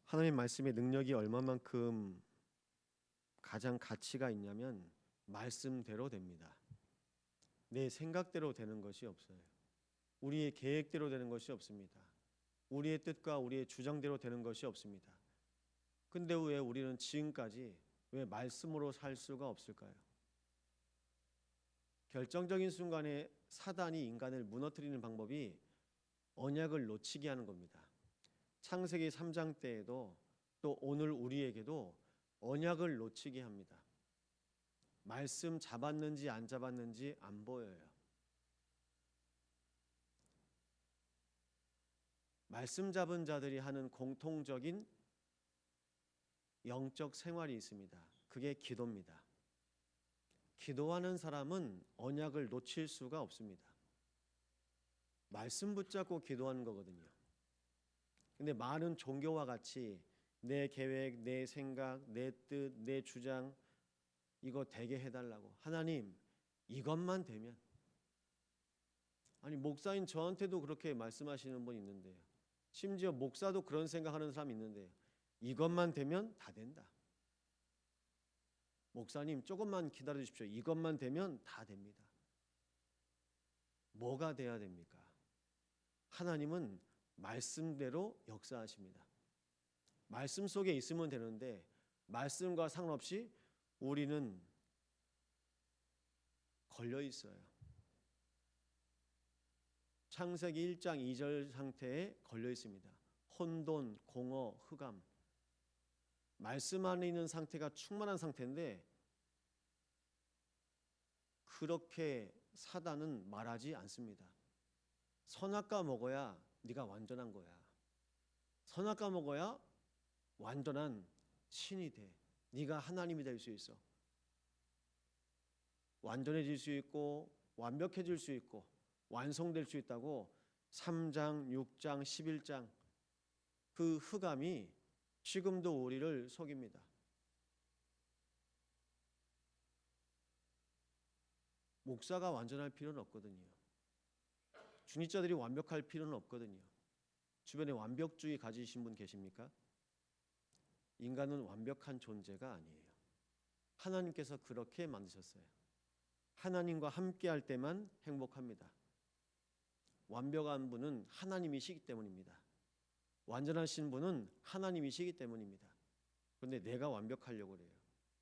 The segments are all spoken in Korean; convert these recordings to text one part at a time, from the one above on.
하나님 말씀의 능력이 얼마만큼 가장 가치가 있냐면 말씀대로 됩니다. 내 생각대로 되는 것이 없어요. 우리의 계획대로 되는 것이 없습니다. 우리의 뜻과 우리의 주장대로 되는 것이 없습니다. 근데 왜 우리는 지금까지 왜 말씀으로 살 수가 없을까요? 결정적인 순간에 사단이 인간을 무너뜨리는 방법이 언약을 놓치게 하는 겁니다. 창세기 3장 때에도 또 오늘 우리에게도 언약을 놓치게 합니다. 말씀 잡았는지 안 잡았는지 안 보여요. 말씀 잡은 자들이 하는 공통적인 영적 생활이 있습니다. 그게 기도입니다. 기도하는 사람은 언약을 놓칠 수가 없습니다. 말씀 붙잡고 기도하는 거거든요. 근데 많은 종교와 같이 내 계획, 내 생각, 내 뜻, 내 주장 이거 되게 해달라고. 하나님 이것만 되면. 아니 목사인 저한테도 그렇게 말씀하시는 분 있는데요. 심지어 목사도 그런 생각하는 사람 있는데요. 이것만 되면 다 된다. 목사님 조금만 기다려 주십시오. 이것만 되면 다 됩니다. 뭐가 돼야 됩니까? 하나님은 말씀대로 역사하십니다. 말씀 속에 있으면 되는데 말씀과 상관없이 우리는 걸려 있어요. 창세기 1장 2절 상태에 걸려 있습니다. 혼돈, 공허, 흑암. 말씀 안에 있는 상태가 충만한 상태인데 그렇게 사단은 말하지 않습니다. 선악과 먹어야 네가 완전한 거야. 선악과 먹어야 완전한 신이 돼. 네가 하나님이 될 수 있어. 완전해질 수 있고 완벽해질 수 있고 완성될 수 있다고 3장, 6장, 11장 그 흑암이 지금도 우리를 속입니다. 목사가 완전할 필요는 없거든요. 중직자들이 완벽할 필요는 없거든요. 주변에 완벽주의 가지신 분 계십니까? 인간은 완벽한 존재가 아니에요. 하나님께서 그렇게 만드셨어요. 하나님과 함께할 때만 행복합니다. 완벽한 분은 하나님이시기 때문입니다. 완전하신 분은 하나님이시기 때문입니다. 그런데 내가 완벽하려고 그래요.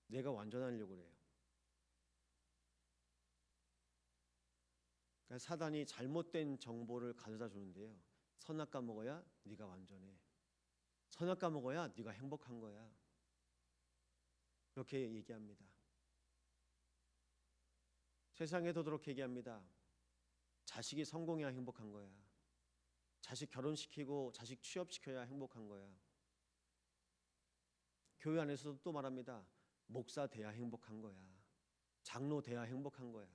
내가 완전하려고 그래요. 그러니까 사단이 잘못된 정보를 가져다 주는데요. 선악과 먹어야 네가 완전해. 선악과 먹어야 네가 행복한 거야. 그렇게 얘기합니다. 세상에도 그렇게 얘기합니다. 자식이 성공해야 행복한 거야. 자식 결혼시키고 자식 취업시켜야 행복한 거야. 교회 안에서도 또 말합니다. 목사 돼야 행복한 거야. 장로 돼야 행복한 거야.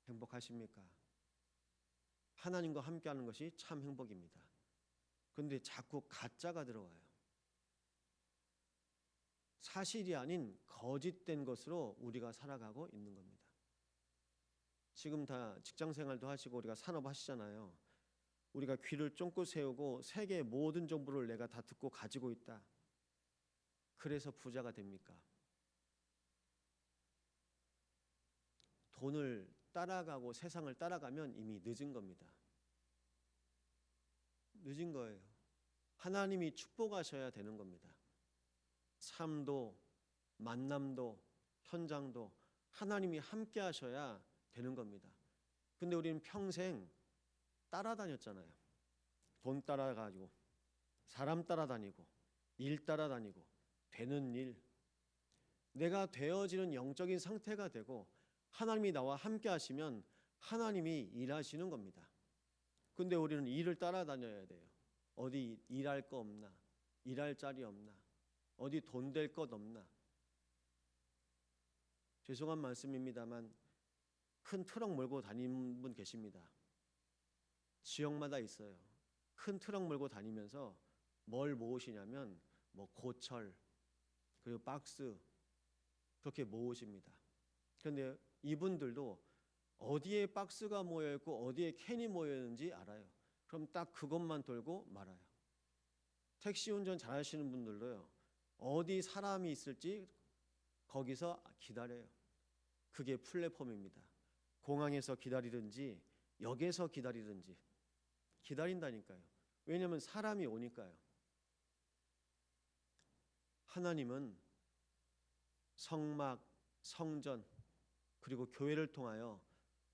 행복하십니까? 하나님과 함께하는 것이 참 행복입니다. 그런데 자꾸 가짜가 들어와요. 사실이 아닌 거짓된 것으로 우리가 살아가고 있는 겁니다. 지금 다 직장생활도 하시고 우리가 산업 하시잖아요. 우리가 귀를 쫑긋 세우고 세계의 모든 정보를 내가 다 듣고 가지고 있다. 그래서 부자가 됩니까? 돈을 따라가고 세상을 따라가면 이미 늦은 겁니다. 늦은 거예요. 하나님이 축복하셔야 되는 겁니다. 삶도 만남도 현장도 하나님이 함께 하셔야 되는 겁니다. 근데 우리는 평생 따라다녔잖아요. 돈 따라가지고 사람 따라다니고 일 따라다니고 되는 일 내가 되어지는 영적인 상태가 되고 하나님이 나와 함께 하시면 하나님이 일하시는 겁니다. 근데 우리는 일을 따라다녀야 돼요. 어디 일할 거 없나? 일할 자리 없나? 어디 돈 될 것 없나? 죄송한 말씀입니다만 큰 트럭 몰고 다니는 분 계십니다. 지역마다 있어요. 큰 트럭 몰고 다니면서 뭘 모으시냐면 뭐 고철 그리고 박스 그렇게 모으십니다. 그런데 이분들도 어디에 박스가 모여 있고 어디에 캔이 모여 있는지 알아요. 그럼 딱 그것만 돌고 말아요. 택시 운전 잘하시는 분들도요. 어디 사람이 있을지 거기서 기다려요. 그게 플랫폼입니다. 공항에서 기다리든지 역에서 기다리든지 기다린다니까요. 왜냐하면 사람이 오니까요. 하나님은 성막, 성전 그리고 교회를 통하여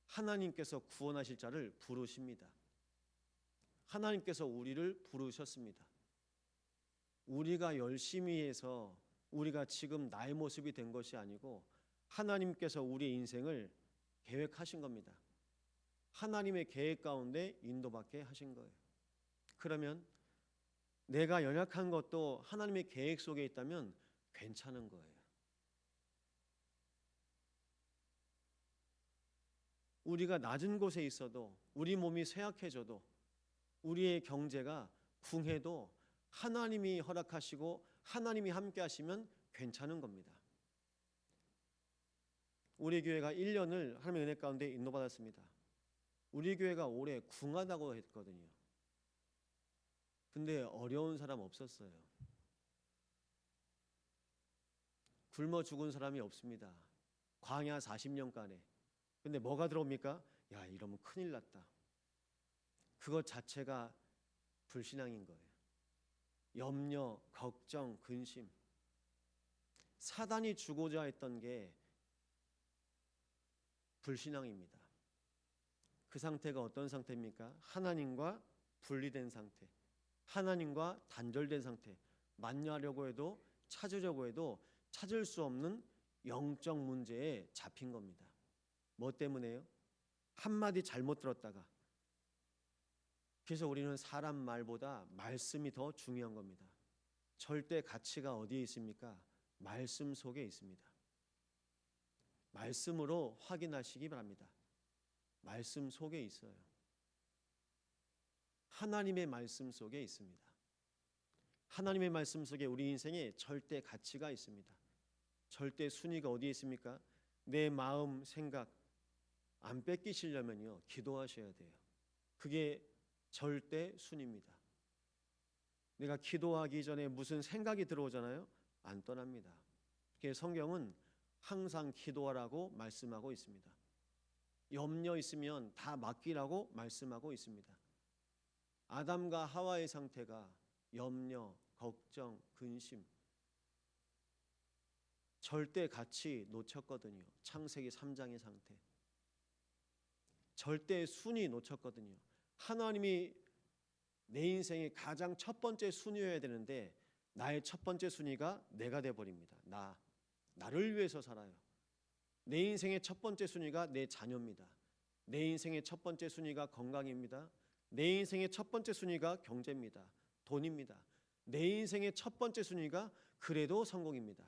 하나님께서 구원하실 자를 부르십니다. 하나님께서 우리를 부르셨습니다. 우리가 열심히 해서 우리가 지금 나의 모습이 된 것이 아니고 하나님께서 우리의 인생을 계획하신 겁니다. 하나님의 계획 가운데 인도받게 하신 거예요. 그러면 내가 연약한 것도 하나님의 계획 속에 있다면 괜찮은 거예요. 우리가 낮은 곳에 있어도 우리 몸이 쇠약해져도 우리의 경제가 궁해도 하나님이 허락하시고 하나님이 함께 하시면 괜찮은 겁니다. 우리 교회가 1년을 하나님의 은혜 가운데 인도받았습니다. 우리 교회가 올해 궁하다고 했거든요. 근데 어려운 사람 없었어요. 굶어 죽은 사람이 없습니다. 광야 40년간에. 근데 뭐가 들어옵니까? 야, 이러면 큰일 났다. 그것 자체가 불신앙인 거예요. 염려, 걱정, 근심. 사단이 주고자 했던 게 불신앙입니다. 그 상태가 어떤 상태입니까? 하나님과 분리된 상태, 하나님과 단절된 상태. 만나려고 해도 찾으려고 해도 찾을 수 없는 영적 문제에 잡힌 겁니다. 뭐 때문에요? 한마디 잘못 들었다가. 그래서 우리는 사람 말보다 말씀이 더 중요한 겁니다. 절대 가치가 어디에 있습니까? 말씀 속에 있습니다. 말씀으로 확인하시기 바랍니다. 말씀 속에 있어요. 하나님의 말씀 속에 있습니다. 하나님의 말씀 속에 우리 인생에 절대 가치가 있습니다. 절대 순위가 어디에 있습니까? 내 마음, 생각 안 뺏기시려면요, 기도하셔야 돼요. 그게 절대 순위입니다. 내가 기도하기 전에 무슨 생각이 들어오잖아요. 안 떠납니다. 그래서 성경은 항상 기도하라고 말씀하고 있습니다. 염려 있으면 다 맡기라고 말씀하고 있습니다. 아담과 하와의 상태가 염려, 걱정, 근심, 절대 가치 놓쳤거든요. 창세기 3장의 상태. 절대 순위 놓쳤거든요. 하나님이 내 인생의 가장 첫 번째 순위여야 되는데 나의 첫 번째 순위가 내가 돼버립니다. 나를 위해서 살아요. 내 인생의 첫 번째 순위가 내 자녀입니다. 내 인생의 첫 번째 순위가 건강입니다. 내 인생의 첫 번째 순위가 경제입니다. 돈입니다. 내 인생의 첫 번째 순위가 그래도 성공입니다.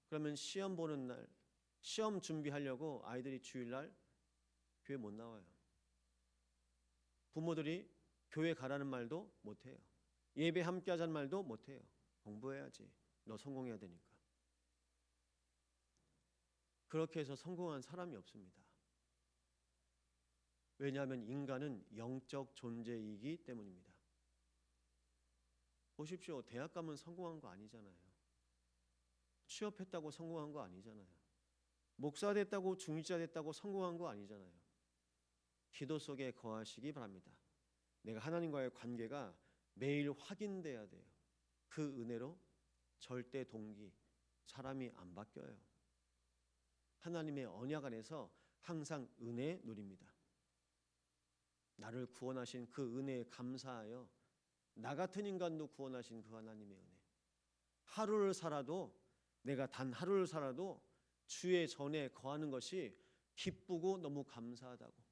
그러면 시험 보는 날, 시험 준비하려고 아이들이 주일날 교회 못 나와요. 부모들이 교회 가라는 말도 못해요. 예배 함께 하자는 말도 못해요. 공부해야지. 너 성공해야 되니까. 그렇게 해서 성공한 사람이 없습니다. 왜냐하면 인간은 영적 존재이기 때문입니다. 보십시오. 대학 가면 성공한 거 아니잖아요. 취업했다고 성공한 거 아니잖아요. 목사 됐다고 중직자 됐다고 성공한 거 아니잖아요. 기도 속에 거하시기 바랍니다. 내가 하나님과의 관계가 매일 확인돼야 돼요. 그 은혜로 절대 동기, 사람이 안 바뀌어요. 하나님의 언약 안에서 항상 은혜 누립니다. 나를 구원하신 그 은혜에 감사하여 나 같은 인간도 구원하신 그 하나님의 은혜. 하루를 살아도 내가 단 하루를 살아도 주의 전에 거하는 것이 기쁘고 너무 감사하다고.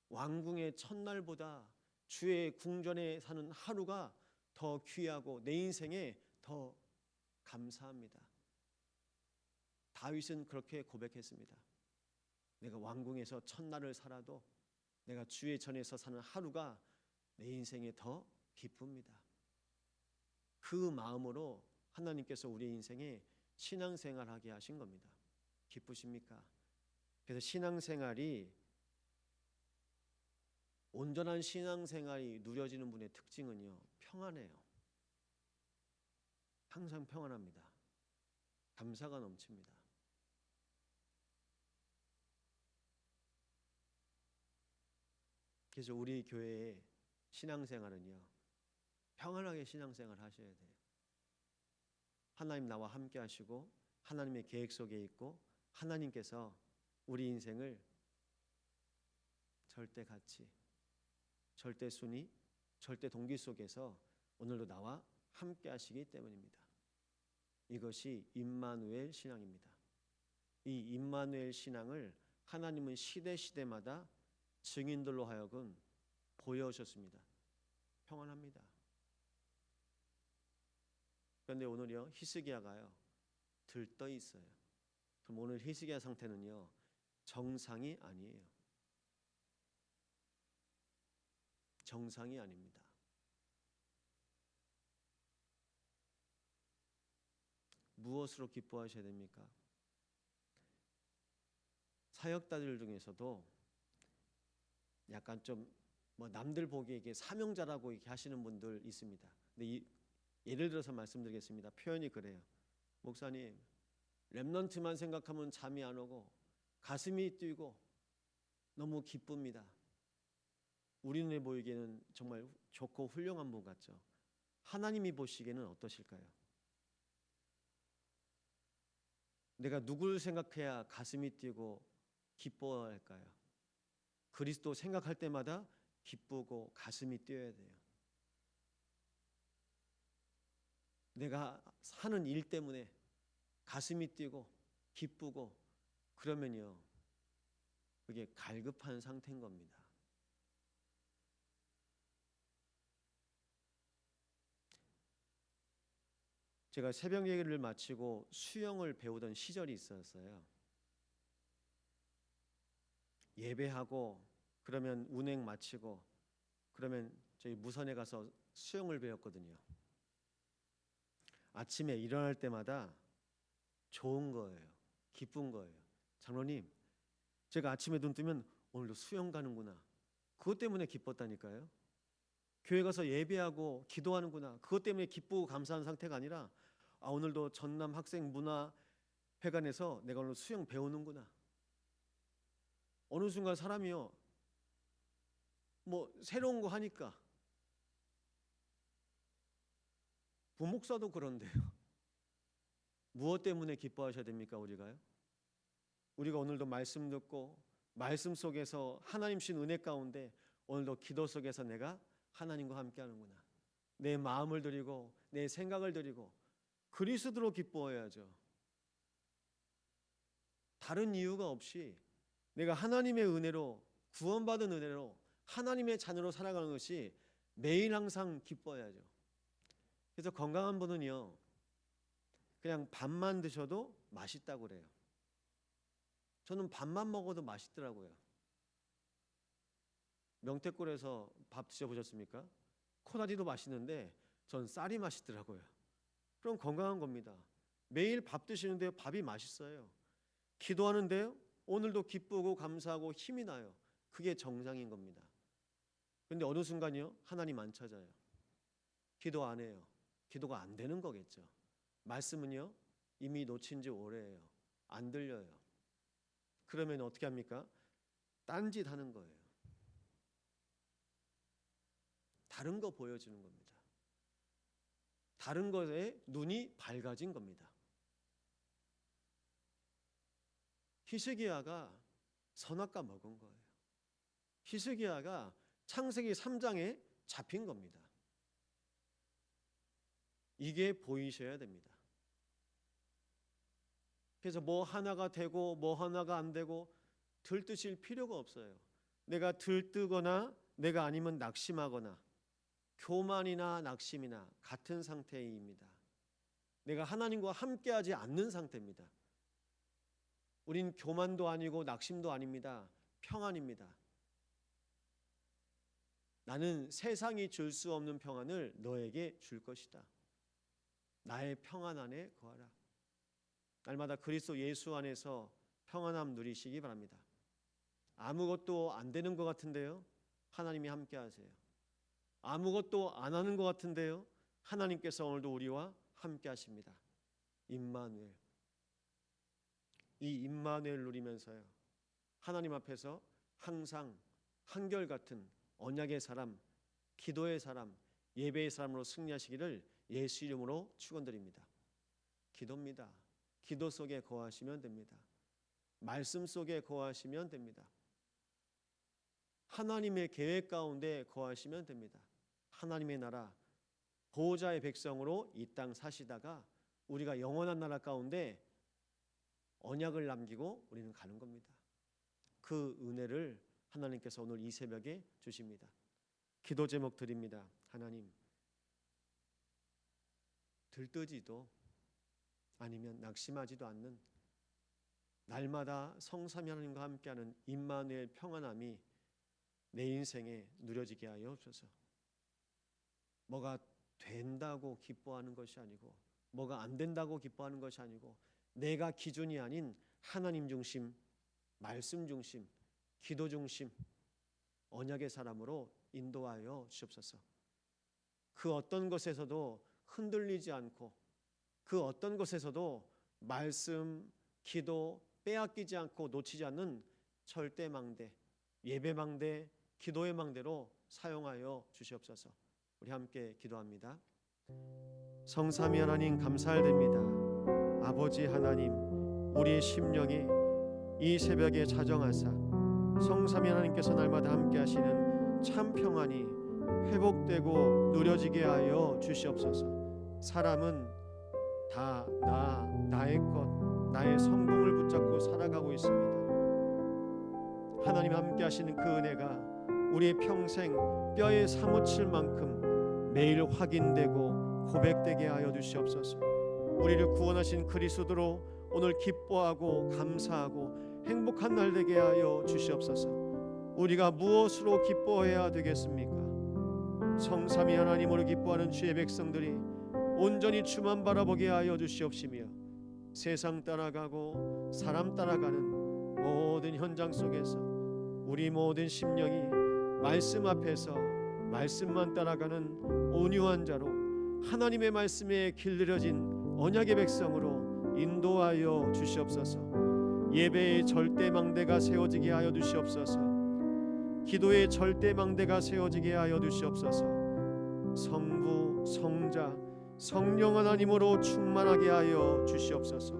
왕궁의 첫날보다 주의 궁전에 사는 하루가 더 귀하고 내 인생에 더 감사합니다. 다윗은 그렇게 고백했습니다. 내가 왕궁에서 첫날을 살아도 내가 주의 전에서 사는 하루가 내 인생에 더 기쁩니다. 그 마음으로 하나님께서 우리 인생에 신앙생활하게 하신 겁니다. 기쁘십니까? 그래서 신앙생활이 온전한 신앙생활이 누려지는 분의 특징은요, 평안해요. 항상 평안합니다. 감사가 넘칩니다. 그래서 우리 교회의 신앙생활은요, 평안하게 신앙생활 하셔야 돼요. 하나님 나와 함께 하시고 하나님의 계획 속에 있고 하나님께서 우리 인생을 절대 가치, 절대 순위, 절대 동기 속에서 오늘도 나와 함께 하시기 때문입니다. 이것이 임마누엘 신앙입니다. 이 임마누엘 신앙을 하나님은 시대마다 증인들로 하여금 보여오셨습니다. 평안합니다. 그런데 오늘요, 히스기야가요 들떠 있어요. 그럼 오늘 히스기야 상태는요 정상이 아니에요. 정상이 아닙니다. 무엇으로 기뻐하셔야 됩니까? 사역자들 중에서도 약간 좀 뭐 남들 보기에 이게 사명자라고 이렇게 하시는 분들 있습니다. 근데 예를 들어서 말씀드리겠습니다. 표현이 그래요. 목사님, 렘넌트만 생각하면 잠이 안 오고 가슴이 뛰고 너무 기쁩니다. 우리 눈에 보이기에는 정말 좋고 훌륭한 분 같죠. 하나님이 보시기에는 어떠실까요? 내가 누구를 생각해야 가슴이 뛰고 기뻐할까요? 그리스도 생각할 때마다 기쁘고 가슴이 뛰어야 돼요. 내가 하는 일 때문에 가슴이 뛰고 기쁘고 그러면요, 그게 갈급한 상태인 겁니다. 제가 새벽 예배를 마치고 수영을 배우던 시절이 있었어요. 예배하고 그러면 운행 마치고 그러면 저희 무선에 가서 수영을 배웠거든요. 아침에 일어날 때마다 좋은 거예요. 기쁜 거예요. 장로님, 제가 아침에 눈 뜨면 오늘도 수영 가는구나. 그것 때문에 기뻤다니까요. 교회 가서 예배하고 기도하는구나. 그것 때문에 기쁘고 감사한 상태가 아니라 오늘도 전남 학생 문화회관에서 내가 오늘 수영 배우는구나. 어느 순간 사람이요, 뭐 새로운 거 하니까. 부목사도 그런데요. 무엇 때문에 기뻐하셔야 됩니까? 우리가 오늘도 말씀 듣고 말씀 속에서 하나님 신 은혜 가운데 오늘도 기도 속에서 내가 하나님과 함께 하는구나. 내 마음을 드리고 내 생각을 드리고 그리스도로 기뻐해야죠. 다른 이유가 없이 내가 하나님의 은혜로 구원받은 은혜로 하나님의 자녀로 살아가는 것이 매일 항상 기뻐해야죠. 그래서 건강한 분은요, 그냥 밥만 드셔도 맛있다고 그래요. 저는 밥만 먹어도 맛있더라고요. 명태골에서 밥 드셔보셨습니까? 코다리도 맛있는데 전 쌀이 맛있더라고요. 그럼 건강한 겁니다. 매일 밥 드시는데 밥이 맛있어요. 기도하는데요, 오늘도 기쁘고 감사하고 힘이 나요. 그게 정상인 겁니다. 그런데 어느 순간이요, 하나님 안 찾아요. 기도 안 해요. 기도가 안 되는 거겠죠. 말씀은요, 이미 놓친 지 오래예요. 안 들려요. 그러면 어떻게 합니까? 딴짓 하는 거예요. 다른 거 보여주는 겁니다. 다른 것에 눈이 밝아진 겁니다. 히스기야가 선악과 먹은 거예요. 히스기야가 창세기 3장에 잡힌 겁니다. 이게 보이셔야 됩니다. 그래서 뭐 하나가 되고 뭐 하나가 안 되고 들뜨실 필요가 없어요. 내가 들뜨거나 내가 아니면 낙심하거나 교만이나 낙심이나 같은 상태입니다. 내가 하나님과 함께하지 않는 상태입니다. 우린 교만도 아니고 낙심도 아닙니다. 평안입니다. 나는 세상이 줄 수 없는 평안을 너에게 줄 것이다. 나의 평안 안에 거하라. 날마다 그리스도 예수 안에서 평안함 누리시기 바랍니다. 아무것도 안 되는 것 같은데요, 하나님이 함께 하세요. 아무것도 안 하는 것 같은데요. 하나님께서 오늘도 우리와 함께 하십니다. 임마누엘. 이 임마누엘 누리면서요, 하나님 앞에서 항상 한결같은 언약의 사람, 기도의 사람, 예배의 사람으로 승리하시기를 예수 이름으로 축원드립니다. 기도입니다. 기도 속에 거하시면 됩니다. 말씀 속에 거하시면 됩니다. 하나님의 계획 가운데 거하시면 됩니다. 하나님의 나라, 보호자의 백성으로 이 땅 사시다가 우리가 영원한 나라 가운데 언약을 남기고 우리는 가는 겁니다. 그 은혜를 하나님께서 오늘 이 새벽에 주십니다. 기도 제목 드립니다. 하나님, 들뜨지도 아니면 낙심하지도 않는 날마다 성삼위 하나님과 함께하는 임마누엘 평안함이 내 인생에 누려지게 하여 주소서. 뭐가 된다고 기뻐하는 것이 아니고, 뭐가 안 된다고 기뻐하는 것이 아니고, 내가 기준이 아닌 하나님 중심, 말씀 중심, 기도 중심, 언약의 사람으로 인도하여 주옵소서. 그 어떤 것에서도 흔들리지 않고, 그 어떤 것에서도 말씀, 기도 빼앗기지 않고 놓치지 않는 절대 망대, 예배 망대, 기도의 망대로 사용하여 주시옵소서. 우리 함께 기도합니다. 성삼위 하나님 감사드립니다. 아버지 하나님, 우리의 심령이 이 새벽에 자정하사 성삼위 하나님께서 날마다 함께 하시는 참 평안이 회복되고 누려지게 하여 주시옵소서. 사람은 다 나의 것, 나의 성공을 붙잡고 살아가고 있습니다. 하나님 함께 하시는 그 은혜가 우리의 평생 뼈에 사무칠 만큼 매일 확인되고 고백되게 하여 주시옵소서. 우리를 구원하신 그리스도로 오늘 기뻐하고 감사하고 행복한 날 되게 하여 주시옵소서. 우리가 무엇으로 기뻐해야 되겠습니까? 성삼위 하나님으로 기뻐하는 주의 백성들이 온전히 주만 바라보게 하여 주시옵시며, 세상 따라가고 사람 따라가는 모든 현장 속에서 우리 모든 심령이 말씀 앞에서 말씀만 따라가는 온유한 자로 하나님의 말씀에 길들여진 언약의 백성으로 인도하여 주시옵소서. 예배의 절대 망대가 세워지게 하여 주시옵소서. 기도의 절대 망대가 세워지게 하여 주시옵소서. 성부, 성자, 성령 하나님으로 충만하게 하여 주시옵소서.